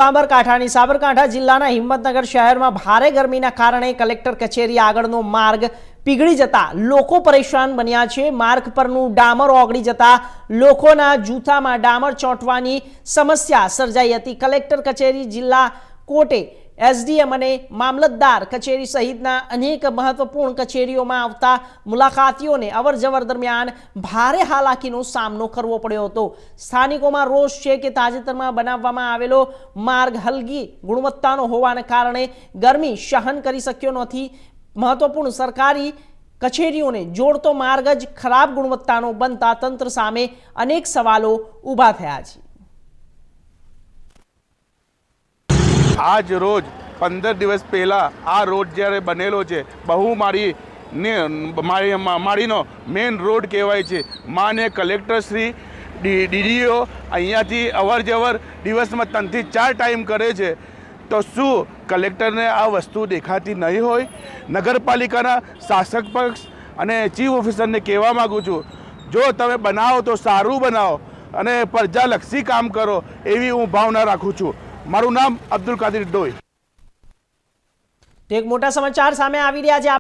સાબરકાંઠા જિલ્લાના હિંમતનગર શહેરમાં ભારે ગરમીના કારણે કલેક્ટર કચેરી આગળનો માર્ગ પીગળી જતા લોકો પરેશાન બન્યા છે। માર્ગ પરનું ડામર ઓગળી જતા લોકોના જૂતામાં ડામર ચોંટવાની સમસ્યા સર્જાઈ હતી। કલેક્ટર કચેરી, જિલ્લા કોર્ટે, એસડીએમ અને મામલતદાર કચેરી સહિતના અનેક મહત્વપૂર્ણ કચેરીઓમાં આવતા મુલાકાતીઓને અવરજવર દરમિયાન ભારે હાલાકીનો સામનો કરવો પડ્યો હતો। સ્થાનિકોમાં રોષ છે કે તાજેતરમાં બનાવવામાં આવેલો માર્ગ હલકી ગુણવત્તાનો હોવાને કારણે ગરમી સહન કરી શક્યો નથી। મહત્વપૂર્ણ સરકારી કચેરીઓને જોડતો માર્ગ જ ખરાબ ગુણવત્તાનો બનતા તંત્ર સામે અનેક સવાલો ઊભા થયા છે। आज रोज 15 दिवस पहला आ रोड જ્યારે બનેલો છે માળીનો મેઇન રોડ કહેવાય છે। માન્ય કલેક્ટર શ્રી, ડીડીઓ અહીંયાથી અવર જવર દિવસમાં 3 થી 4 ટાઈમ કરે છે, તો શું કલેક્ટરને આ વસ્તુ દેખાતી નહીં હોય? નગરપાલિકાના શાસક પક્ષ અને ચીફ ઓફિસરને કહેવા માગું છું, જો તમે બનાવો તો સારું બનાવો અને પ્રજાલક્ષી કામ કરો, એવી હું ભાવના રાખું છું। મારું નામ અબ્દુલ કાદિર ડોઈ। એક મોટા સમાચાર સામે આવી રહ્યા છે।